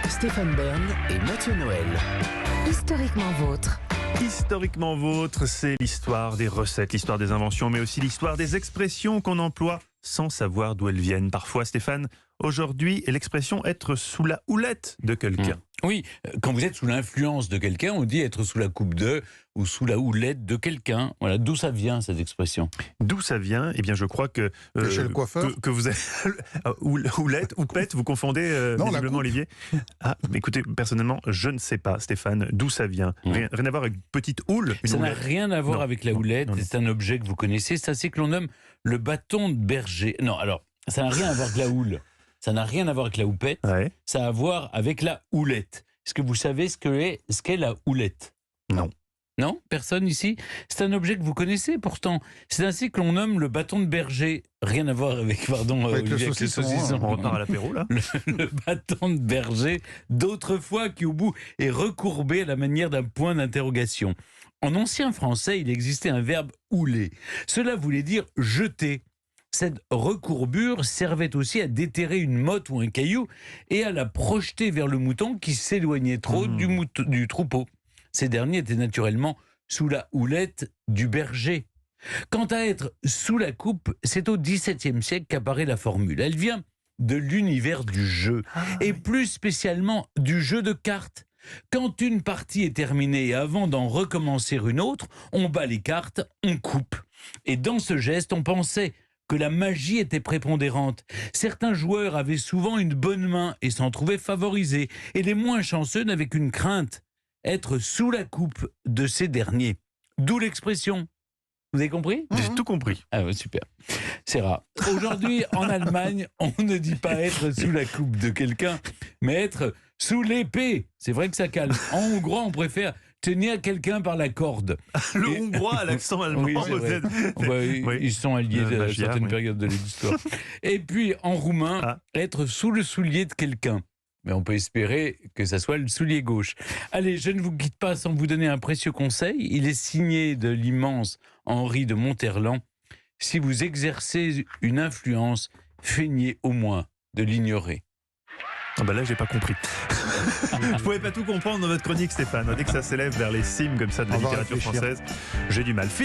Stéphane Bern et Mathieu Noël. Historiquement vôtre. Historiquement vôtre, c'est l'histoire des recettes, l'histoire des inventions, mais aussi l'histoire des expressions qu'on emploie sans savoir d'où elles viennent. Parfois, Stéphane, aujourd'hui, l'expression être sous la houlette de quelqu'un. Oui, quand vous êtes sous l'influence de quelqu'un, on dit être sous la coupe de ou sous la houlette de quelqu'un. Voilà, d'où ça vient cette expression? D'où ça vient? Eh bien, je crois que chez le coiffeur, que vous avez houlette ou pète, vous confondez Non, visiblement, Olivier. Ah, mais écoutez, personnellement, je ne sais pas, Stéphane, d'où ça vient. Rien à voir avec une petite houle. Ça n'a houlette. rien à voir Non, avec la houlette. non. C'est un objet que vous connaissez. C'est ce que l'on nomme le bâton de berger. Non, alors, ça n'a rien à voir avec la houle. Ça n'a rien à voir avec la houppette. Ouais. Ça a à voir avec la houlette. Est-ce que vous savez ce qu'est la houlette? Non. Non? Personne ici? C'est un objet que vous connaissez pourtant. C'est ainsi que l'on nomme le bâton de berger. Rien à voir avec, pardon, avec le Olivier, saucisson. On repart à l'apéro, là. le bâton de berger d'autrefois qui au bout est recourbé à la manière d'un point d'interrogation. En ancien français, il existait un verbe houler. Cela voulait dire jeter. Cette recourbure servait aussi à déterrer une motte ou un caillou et à la projeter vers le mouton qui s'éloignait trop du troupeau. Ces derniers étaient naturellement sous la houlette du berger. Quant à être sous la coupe, c'est au XVIIe siècle qu'apparaît la formule. Elle vient de l'univers du jeu, et plus spécialement du jeu de cartes. Quand une partie est terminée et avant d'en recommencer une autre, on bat les cartes, on coupe. Et dans ce geste, on pensait que la magie était prépondérante. Certains joueurs avaient souvent une bonne main et s'en trouvaient favorisés, et les moins chanceux n'avaient qu'une crainte, être sous la coupe de ces derniers. D'où l'expression. Vous avez compris? J'ai tout compris. Ah ouais, super. C'est rare. Aujourd'hui, en Allemagne, on ne dit pas être sous la coupe de quelqu'un, mais être sous l'épée. C'est vrai que ça calme. En hongrois, on préfère tenir quelqu'un par la corde. Le hongrois à l'accent allemand. Oui, c'est vrai. Oui. Ils sont alliés à Magyar, certaines oui. périodes de l'histoire. Et puis, en roumain, être sous le soulier de quelqu'un. Mais on peut espérer que ça soit le soulier gauche. Allez, je ne vous quitte pas sans vous donner un précieux conseil. Il est signé de l'immense Henri de Monterland. Si vous exercez une influence, feignez au moins de l'ignorer. Ah bah là, j'ai pas compris. Vous pouvez pas tout comprendre dans votre chronique, Stéphane. Dès que ça s'élève vers les cimes comme ça de la On va littérature réfléchir. française, j'ai du mal.